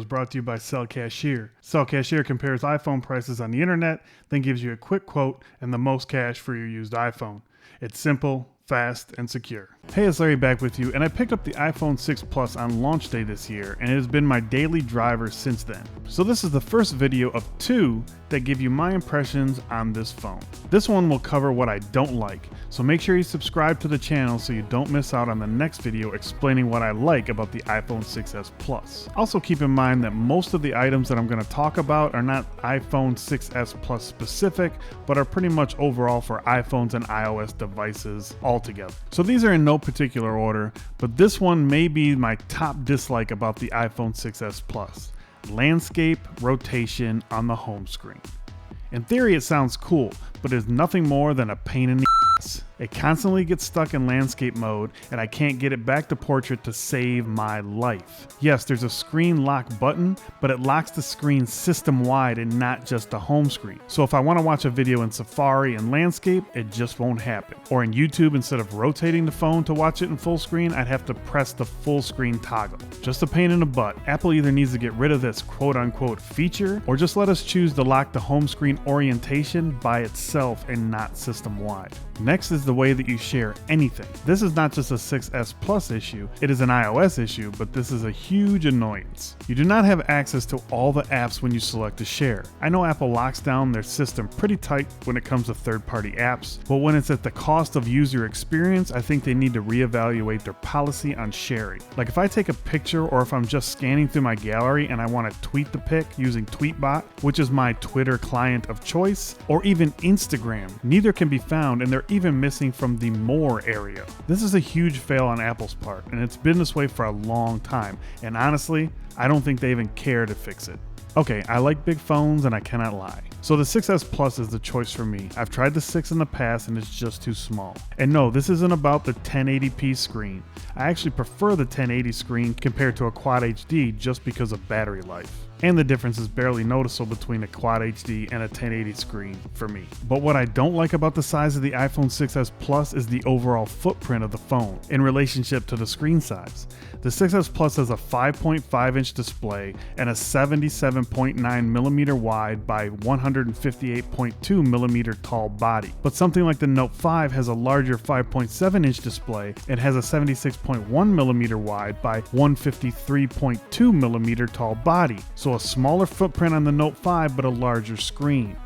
Was brought to you by Cashier. Cashier compares iPhone prices on the internet, then gives you a quick quote and the most cash for your used iPhone. It's simple, fast, and secure. Hey, it's Larry back with you, and I picked up the iPhone 6 Plus on launch day this year, and it has been my daily driver since then. So this is the first video of 2 that give you my impressions on this phone. This one will cover what I don't like, so make sure you subscribe to the channel so you don't miss out on the next video explaining what I like about the iPhone 6s Plus. Also keep in mind that most of the items that I'm going to talk about are not iPhone 6s Plus specific, but are pretty much overall for iPhones and iOS devices altogether. So these are in no particular order, but this one may be my top dislike about the iPhone 6s Plus. Landscape rotation on the home screen. In theory it sounds cool, but it's nothing more than a pain in the ass. It constantly gets stuck in landscape mode and I can't get it back to portrait to save my life. Yes, there's a screen lock button, but it locks the screen system wide and not just the home screen. So if I want to watch a video in Safari and landscape, it just won't happen. Or in YouTube, instead of rotating the phone to watch it in full screen, I'd have to press the full screen toggle. Just a pain in the butt. Apple either needs to get rid of this quote unquote feature or just let us choose to lock the home screen orientation by itself and not system wide. Next is the way that you share anything. This is not just a 6s Plus issue, it is an iOS issue, but this is a huge annoyance. You do not have access to all the apps when you select to share. I know Apple locks down their system pretty tight when it comes to third-party apps, but when it's at the cost of user experience, I think they need to reevaluate their policy on sharing. Like if I take a picture or if I'm just scanning through my gallery and I want to tweet the pic using Tweetbot, which is my Twitter client of choice, or even Instagram, neither can be found and they're even missing from the More area. This is a huge fail on Apple's part, and it's been this way for a long time, and honestly, I don't think they even care to fix it. Okay, I like big phones and I cannot lie. So the 6s Plus is the choice for me. I've tried the 6 in the past and it's just too small. And no, this isn't about the 1080p screen. I actually prefer the 1080 screen compared to a Quad HD just because of battery life. And the difference is barely noticeable between a Quad HD and a 1080 screen for me. But what I don't like about the size of the iPhone 6s Plus is the overall footprint of the phone in relationship to the screen size. The 6s Plus has a 5.5 inch display and a 77.9mm wide by 158.2mm tall body. But something like the Note 5 has a larger 5.7 inch display and has a 76.1mm wide by 153.2mm tall body. So a smaller footprint on the Note 5 but a larger screen.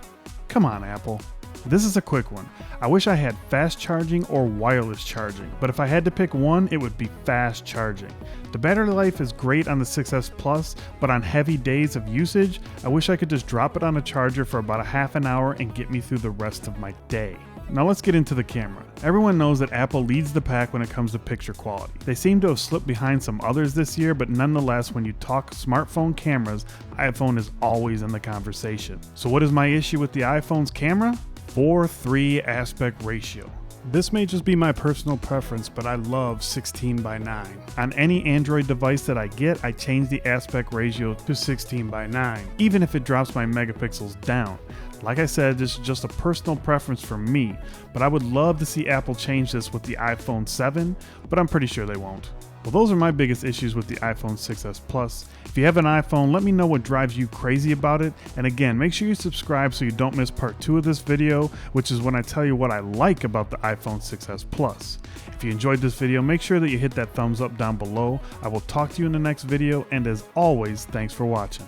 Come on, Apple. This is a quick one. I wish I had fast charging or wireless charging, but if I had to pick one, it would be fast charging. The battery life is great on the 6s Plus, but on heavy days of usage, I wish I could just drop it on a charger for about a half an hour and get me through the rest of my day. Now let's get into the camera. Everyone knows that Apple leads the pack when it comes to picture quality. They seem to have slipped behind some others this year, but nonetheless, when you talk smartphone cameras, iPhone is always in the conversation. So what is my issue with the iPhone's camera? 4:3 aspect ratio. This may just be my personal preference, but I love 16:9. On any Android device that I get, I change the aspect ratio to 16:9, even if it drops my megapixels down. Like I said, this is just a personal preference for me, but I would love to see Apple change this with the iPhone 7, but I'm pretty sure they won't. Well, those are my biggest issues with the iPhone 6s Plus. If you have an iPhone, let me know what drives you crazy about it. And again, make sure you subscribe so you don't miss part 2 of this video, which is when I tell you what I like about the iPhone 6s Plus. If you enjoyed this video, make sure that you hit that thumbs up down below. I will talk to you in the next video, and as always, thanks for watching.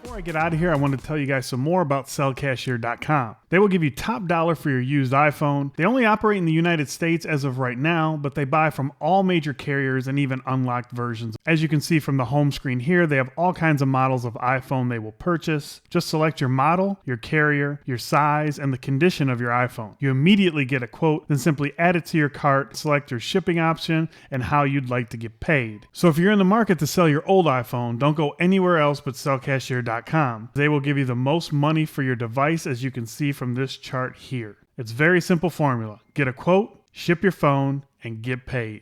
Before I get out of here, I want to tell you guys some more about sellcashier.com. They will give you top dollar for your used iPhone. They only operate in the United States as of right now, but they buy from all major carriers and even unlocked versions. As you can see from the home screen here, they have all kinds of models of iPhone they will purchase. Just select your model, your carrier, your size, and the condition of your iPhone. You immediately get a quote, then simply add it to your cart, select your shipping option, and how you'd like to get paid. So if you're in the market to sell your old iPhone, don't go anywhere else but sellcashier.com. They will give you the most money for your device, as you can see from this chart here. It's a very simple formula. Get a quote, ship your phone, and get paid.